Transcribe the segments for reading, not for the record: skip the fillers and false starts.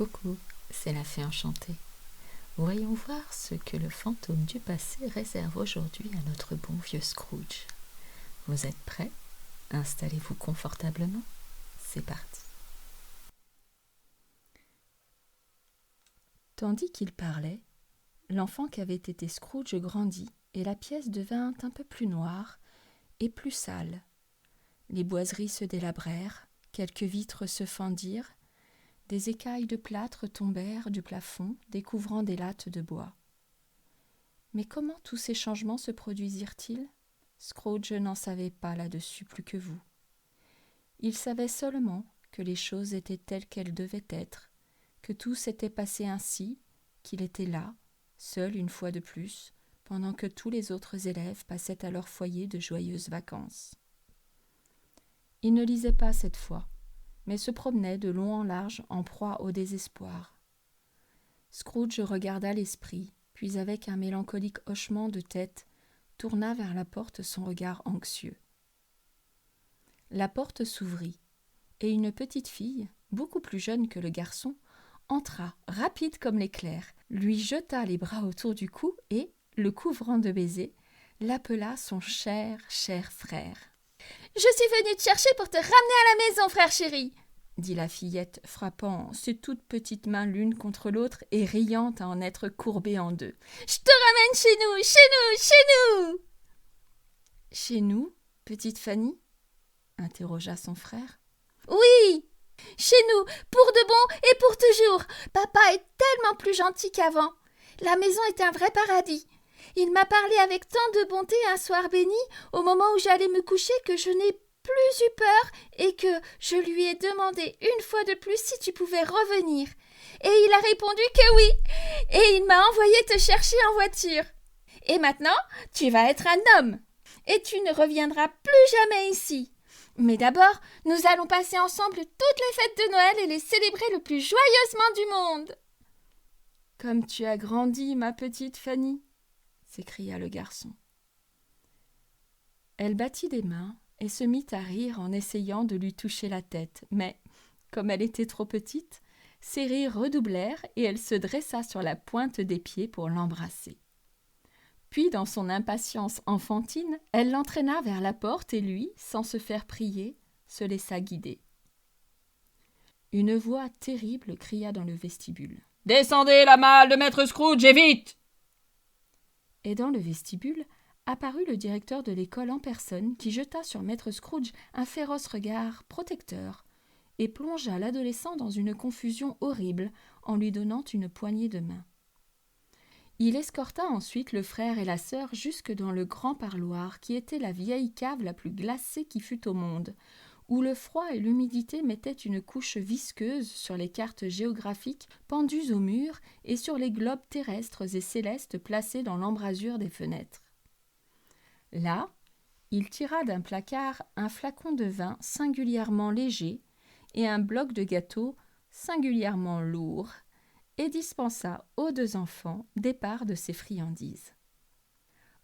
Coucou, c'est la fée enchantée. Voyons voir ce que le fantôme du passé réserve aujourd'hui à notre bon vieux Scrooge. Vous êtes prêts? Installez-vous confortablement. C'est parti. Tandis qu'il parlait, l'enfant qu'avait été Scrooge grandit et la pièce devint un peu plus noire et plus sale. Les boiseries se délabrèrent, quelques vitres se fendirent, des écailles de plâtre tombèrent du plafond, découvrant des lattes de bois. Mais comment tous ces changements se produisirent-ils? Scrooge n'en savait pas là-dessus plus que vous. Il savait seulement que les choses étaient telles qu'elles devaient être, que tout s'était passé ainsi, qu'il était là, seul une fois de plus, pendant que tous les autres élèves passaient à leur foyer de joyeuses vacances. Il ne lisait pas cette fois, mais se promenait de long en large en proie au désespoir. Scrooge regarda l'esprit, puis avec un mélancolique hochement de tête, tourna vers la porte son regard anxieux. La porte s'ouvrit, et une petite fille, beaucoup plus jeune que le garçon, entra, rapide comme l'éclair, lui jeta les bras autour du cou et, le couvrant de baisers, l'appela son cher frère. « Je suis venue te chercher pour te ramener à la maison, frère chéri !» dit la fillette, frappant ses toutes petites mains l'une contre l'autre et riant à en être courbée en deux. « Je te ramène chez nous, chez nous, chez nous !»« Chez nous, petite Fanny ?» interrogea son frère. « Oui, chez nous, pour de bon et pour toujours. Papa est tellement plus gentil qu'avant. La maison est un vrai paradis. Il m'a parlé avec tant de bonté un soir béni, au moment où j'allais me coucher, que je n'ai plus eu peur et que je lui ai demandé une fois de plus si tu pouvais revenir. Et il a répondu que oui, et il m'a envoyé te chercher en voiture. Et maintenant, tu vas être un homme, et tu ne reviendras plus jamais ici. Mais d'abord, nous allons passer ensemble toutes les fêtes de Noël et les célébrer le plus joyeusement du monde. »« Comme tu as grandi, ma petite Fanny !» s'écria le garçon. Elle battit des mains et se mit à rire en essayant de lui toucher la tête, mais, comme elle était trop petite, ses rires redoublèrent et elle se dressa sur la pointe des pieds pour l'embrasser. Puis, dans son impatience enfantine, elle l'entraîna vers la porte et lui, sans se faire prier, se laissa guider. Une voix terrible cria dans le vestibule. « Descendez la malle de maître Scrooge et vite !» Et dans le vestibule apparut le directeur de l'école en personne qui jeta sur maître Scrooge un féroce regard protecteur et plongea l'adolescent dans une confusion horrible en lui donnant une poignée de main. Il escorta ensuite le frère et la sœur jusque dans le grand parloir qui était la vieille cave la plus glacée qui fût au monde, où le froid et l'humidité mettaient une couche visqueuse sur les cartes géographiques pendues au mur et sur les globes terrestres et célestes placés dans l'embrasure des fenêtres. Là, il tira d'un placard un flacon de vin singulièrement léger et un bloc de gâteau singulièrement lourd, et dispensa aux deux enfants des parts de ces friandises.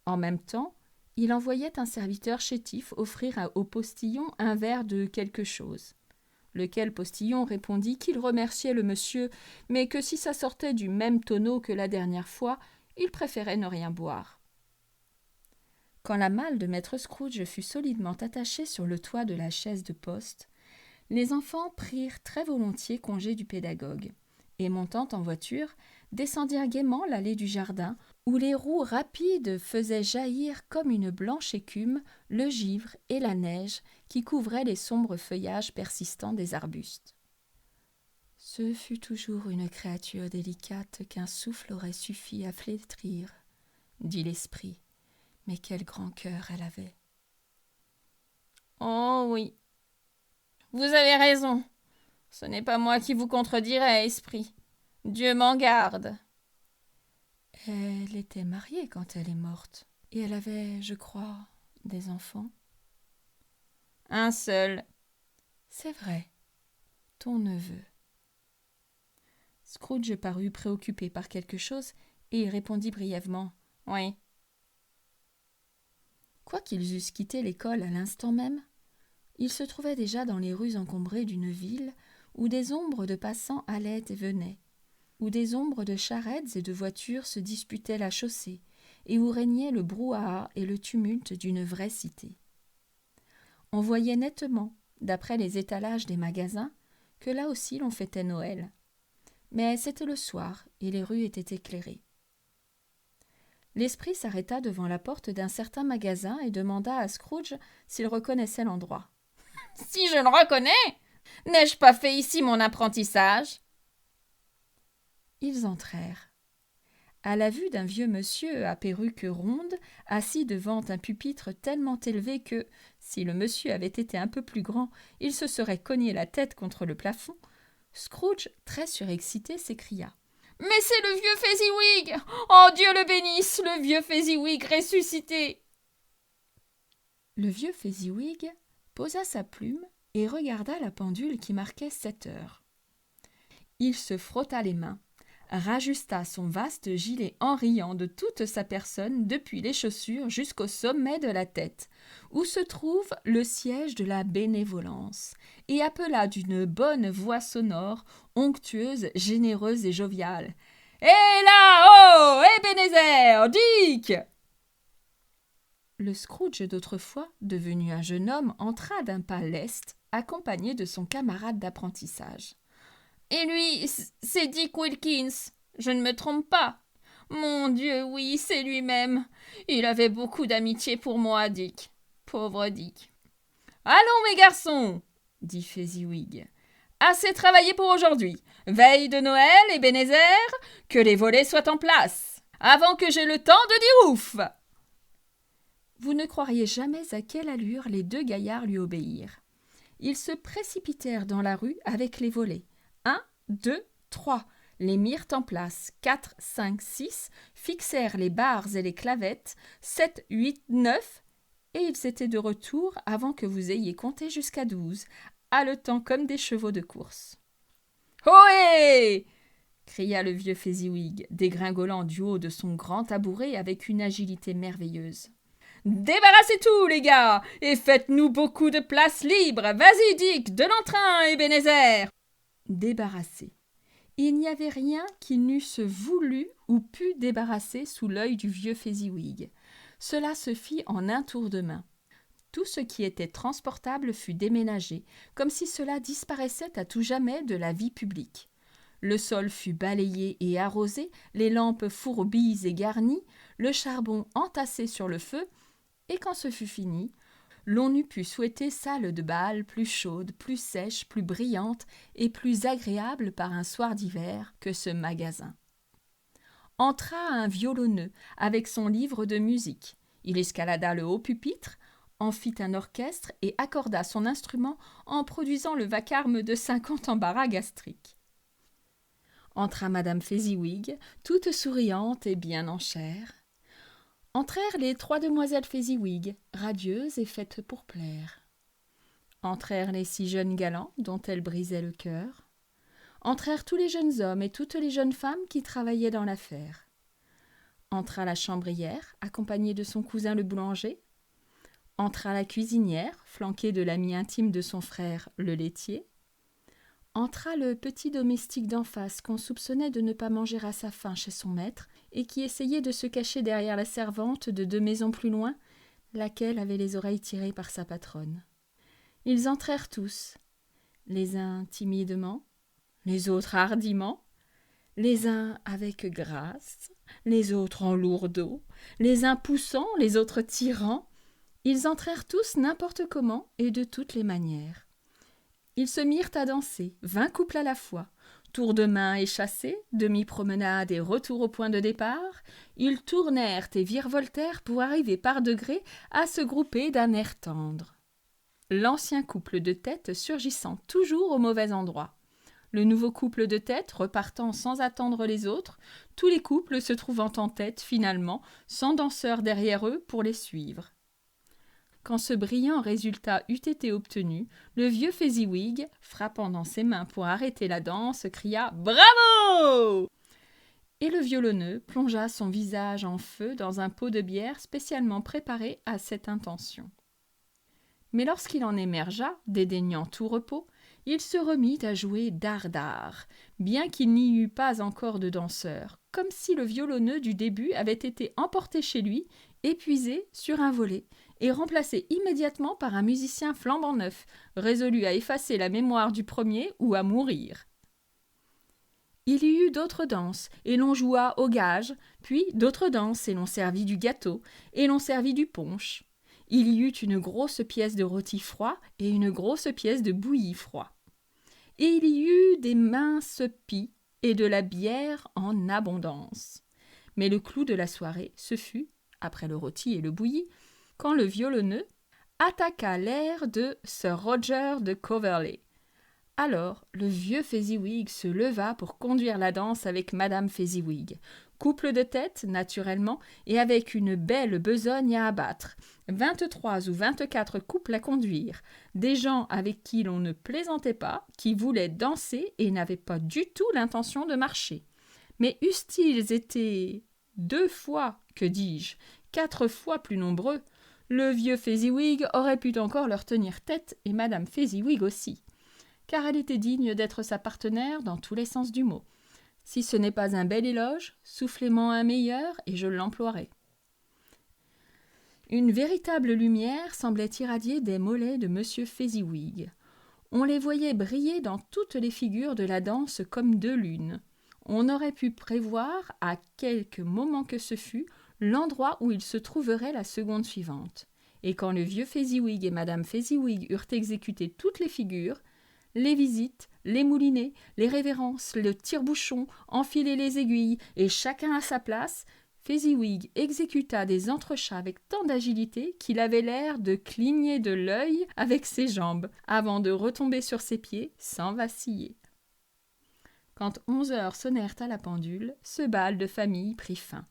En même temps, il envoyait un serviteur chétif offrir au postillon un verre de quelque chose, lequel postillon répondit qu'il remerciait le monsieur, mais que si ça sortait du même tonneau que la dernière fois, il préférait ne rien boire. Quand la malle de maître Scrooge fut solidement attachée sur le toit de la chaise de poste, les enfants prirent très volontiers congé du pédagogue, et montant en voiture, descendirent gaiement l'allée du jardin, où les roues rapides faisaient jaillir comme une blanche écume le givre et la neige qui couvraient les sombres feuillages persistants des arbustes. Ce fut toujours une créature délicate qu'un souffle aurait suffi à flétrir, dit l'esprit, mais quel grand cœur elle avait. Oh oui, vous avez raison. Ce n'est pas moi qui vous contredirai, esprit. Dieu m'en garde. Elle était mariée quand elle est morte, et elle avait, je crois, des enfants. Un seul. C'est vrai, ton neveu. Scrooge parut préoccupé par quelque chose, et il répondit brièvement « Oui ». Quoiqu'ils eussent quitté l'école à l'instant même, ils se trouvaient déjà dans les rues encombrées d'une ville où des ombres de passants allaient et venaient, où des ombres de charrettes et de voitures se disputaient la chaussée, et où régnait le brouhaha et le tumulte d'une vraie cité. On voyait nettement, d'après les étalages des magasins, que là aussi l'on fêtait Noël. Mais c'était le soir, et les rues étaient éclairées. L'esprit s'arrêta devant la porte d'un certain magasin et demanda à Scrooge s'il reconnaissait l'endroit. « Si je le reconnais, n'ai-je pas fait ici mon apprentissage ?» Ils entrèrent. À la vue d'un vieux monsieur à perruque ronde, assis devant un pupitre tellement élevé que, si le monsieur avait été un peu plus grand, il se serait cogné la tête contre le plafond, Scrooge, très surexcité, s'écria. « Mais c'est le vieux Fezziwig ! Oh, Dieu le bénisse, le vieux Fezziwig ressuscité !» Le vieux Fezziwig posa sa plume et regarda la pendule qui marquait 7 heures. Il se frotta les mains, rajusta son vaste gilet en riant de toute sa personne depuis les chaussures jusqu'au sommet de la tête, où se trouve le siège de la bénévolence, et appela d'une bonne voix sonore, onctueuse, généreuse et joviale. « Hé là, oh, Ebenezer, Dick !» Le Scrooge d'autrefois, devenu un jeune homme, entra d'un pas leste, accompagné de son camarade d'apprentissage. « Et lui, c'est Dick Wilkins, je ne me trompe pas. Mon Dieu, oui, c'est lui-même. Il avait beaucoup d'amitié pour moi, Dick. Pauvre Dick. »« Allons, mes garçons, » dit Fezziwig. « Assez travaillé pour aujourd'hui. Veille de Noël, Ebenezer, que les volets soient en place, avant que j'aie le temps de dire ouf !» Vous ne croiriez jamais à quelle allure les 2 gaillards lui obéirent. Ils se précipitèrent dans la rue avec les volets. 1, 2, 3, les mirent en place. 4, 5, 6, fixèrent les barres et les clavettes. 7, 8, 9, et ils étaient de retour avant que vous ayez compté jusqu'à 12, haletant comme des chevaux de course. « Ohé !» cria le vieux Fezziwig, dégringolant du haut de son grand tabouret avec une agilité merveilleuse. « Débarrassez tout, les gars, et faites-nous beaucoup de place libre. Vas-y, Dick, de l'entrain, Ebenezer !» Débarrasser. Il n'y avait rien qu'il n'eusse voulu ou pu débarrasser sous l'œil du vieux Fezziwig. Cela se fit en un tour de main. Tout ce qui était transportable fut déménagé, comme si cela disparaissait à tout jamais de la vie publique. Le sol fut balayé et arrosé, les lampes fourbies et garnies, le charbon entassé sur le feu, et quand ce fut fini, l'on eût pu souhaiter salle de bal plus chaude, plus sèche, plus brillante et plus agréable par un soir d'hiver que ce magasin. Entra un violonneux avec son livre de musique. Il escalada le haut pupitre, en fit un orchestre et accorda son instrument en produisant le vacarme de 50 embarras gastriques. Entra madame Fezziwig, toute souriante et bien en chair. Entrèrent les 3 demoiselles Fezziwig, radieuses et faites pour plaire. Entrèrent les 6 jeunes galants dont elles brisaient le cœur. Entrèrent tous les jeunes hommes et toutes les jeunes femmes qui travaillaient dans l'affaire. Entra la chambrière, accompagnée de son cousin le boulanger. Entra la cuisinière, flanquée de l'ami intime de son frère, le laitier. Entra le petit domestique d'en face qu'on soupçonnait de ne pas manger à sa faim chez son maître et qui essayait de se cacher derrière la servante de 2 maisons plus loin, laquelle avait les oreilles tirées par sa patronne. Ils entrèrent tous, les uns timidement, les autres hardiment, les uns avec grâce, les autres en lourdeau, les uns poussant, les autres tirant. Ils entrèrent tous n'importe comment et de toutes les manières. Ils se mirent à danser, 20 couples à la fois, tour de main et chassé, demi-promenade et retour au point de départ. Ils tournèrent et virevoltèrent pour arriver par degrés à se grouper d'un air tendre. L'ancien couple de tête surgissant toujours au mauvais endroit. Le nouveau couple de tête repartant sans attendre les autres, tous les couples se trouvant en tête finalement, sans danseurs derrière eux pour les suivre. Quand ce brillant résultat eut été obtenu, le vieux Fezziwig, frappant dans ses mains pour arrêter la danse, cria « Bravo !» Et le violonneux plongea son visage en feu dans un pot de bière spécialement préparé à cette intention. Mais lorsqu'il en émergea, dédaignant tout repos, il se remit à jouer dardard, bien qu'il n'y eût pas encore de danseur, comme si le violonneux du début avait été emporté chez lui, épuisé sur un volet, et remplacé immédiatement par un musicien flambant neuf, résolu à effacer la mémoire du premier ou à mourir. Il y eut d'autres danses, et l'on joua au gage, puis d'autres danses, et l'on servit du gâteau, et l'on servit du punch. Il y eut une grosse pièce de rôti froid et une grosse pièce de bouilli froid. Et il y eut des minces pies et de la bière en abondance. Mais le clou de la soirée, ce fut, après le rôti et le bouilli, quand le violonneux attaqua l'air de Sir Roger de Coverley. Alors, le vieux Fezziwig se leva pour conduire la danse avec Madame Fezziwig. Couple de tête, naturellement, et avec une belle besogne à abattre. 23 ou 24 couples à conduire. Des gens avec qui l'on ne plaisantait pas, qui voulaient danser et n'avaient pas du tout l'intention de marcher. Mais eussent-ils été 2 fois, que dis-je, 4 fois plus nombreux, le vieux Fezziwig aurait pu encore leur tenir tête et Madame Fezziwig aussi. Car elle était digne d'être sa partenaire dans tous les sens du mot. Si ce n'est pas un bel éloge, soufflez-moi un meilleur et je l'emploierai. Une véritable lumière semblait irradier des mollets de monsieur Fezziwig. On les voyait briller dans toutes les figures de la danse comme 2 lunes. On aurait pu prévoir, à quelque moment que ce fût, l'endroit où ils se trouveraient la seconde suivante. Et quand le vieux Fezziwig et madame Fezziwig eurent exécuté toutes les figures, les visites, les moulinets, les révérences, le tire-bouchon, enfiler les aiguilles, et chacun à sa place, Fezziwig exécuta des entrechats avec tant d'agilité qu'il avait l'air de cligner de l'œil avec ses jambes, avant de retomber sur ses pieds sans vaciller. Quand 11 heures sonnèrent à la pendule, ce bal de famille prit fin.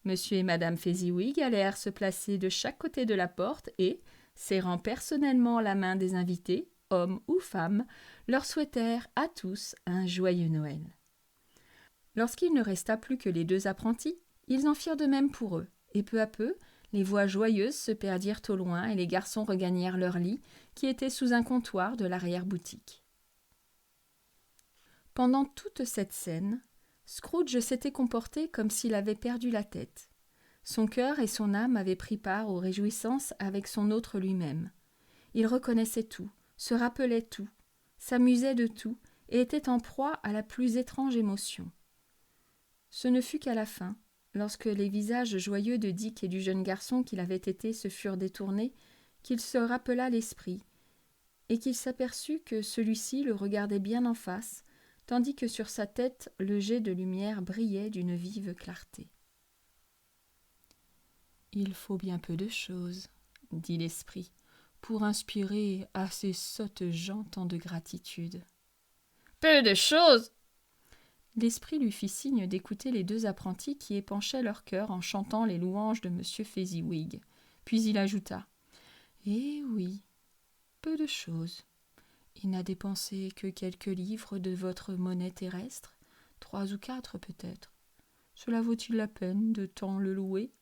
Monsieur et madame Fezziwig allèrent se placer de chaque côté de la porte et, serrant personnellement la main des invités, hommes ou femmes, leur souhaitèrent à tous un joyeux Noël. Lorsqu'il ne resta plus que les 2 apprentis, ils en firent de même pour eux, et peu à peu, les voix joyeuses se perdirent au loin et les garçons regagnèrent leur lit, qui était sous un comptoir de l'arrière-boutique. Pendant toute cette scène, Scrooge s'était comporté comme s'il avait perdu la tête. Son cœur et son âme avaient pris part aux réjouissances avec son autre lui-même. Il reconnaissait tout, se rappelait tout, s'amusait de tout, et était en proie à la plus étrange émotion. Ce ne fut qu'à la fin, lorsque les visages joyeux de Dick et du jeune garçon qu'il avait été se furent détournés, qu'il se rappela l'esprit, et qu'il s'aperçut que celui-ci le regardait bien en face, tandis que sur sa tête le jet de lumière brillait d'une vive clarté. « Il faut bien peu de choses, dit l'esprit, pour inspirer à ces sottes gens tant de gratitude. »« Peu de choses !» L'esprit lui fit signe d'écouter les 2 apprentis qui épanchaient leur cœur en chantant les louanges de monsieur Fezziwig. Puis il ajouta : « Eh oui, peu de choses. Il n'a dépensé que quelques livres de votre monnaie terrestre, 3 ou 4 peut-être. Cela vaut-il la peine de tant le louer ? » ?»«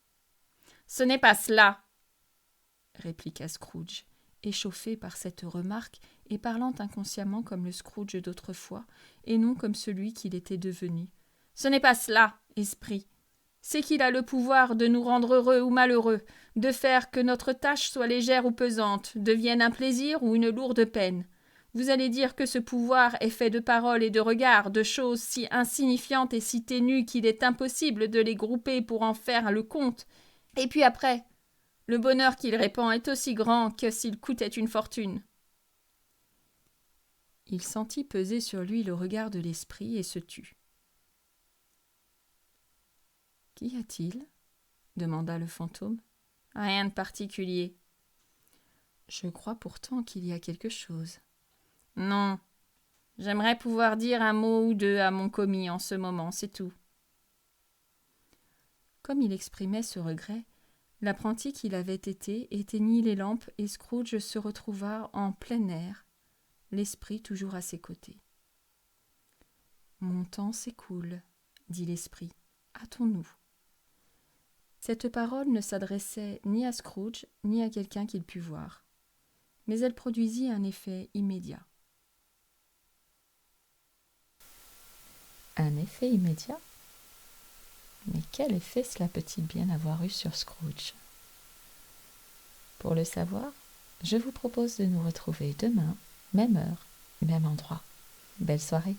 Ce n'est pas cela !» répliqua Scrooge, échauffé par cette remarque et parlant inconsciemment comme le Scrooge d'autrefois, et non comme celui qu'il était devenu. « Ce n'est pas cela, esprit. C'est qu'il a le pouvoir de nous rendre heureux ou malheureux, de faire que notre tâche soit légère ou pesante, devienne un plaisir ou une lourde peine. Vous allez dire que ce pouvoir est fait de paroles et de regards, de choses si insignifiantes et si ténues qu'il est impossible de les grouper pour en faire le compte. Et puis après, le bonheur qu'il répand est aussi grand que s'il coûtait une fortune. » Il sentit peser sur lui le regard de l'esprit et se tut. « Qu'y a-t-il » demanda le fantôme. « Rien de particulier. »« Je crois pourtant qu'il y a quelque chose. »« Non. J'aimerais pouvoir dire un mot ou 2 à mon commis en ce moment, c'est tout. » Comme il exprimait ce regret, l'apprenti qu'il avait été éteignit les lampes et Scrooge se retrouva en plein air, l'esprit toujours à ses côtés. « Mon temps s'écoule, » dit l'esprit. « Hâtons-nous. » Cette parole ne s'adressait ni à Scrooge ni à quelqu'un qu'il pût voir, mais elle produisit un effet immédiat. un effet immédiat? Mais quel effet cela peut-il bien avoir eu sur Scrooge? Pour le savoir, je vous propose de nous retrouver demain, même heure, même endroit. Belle soirée!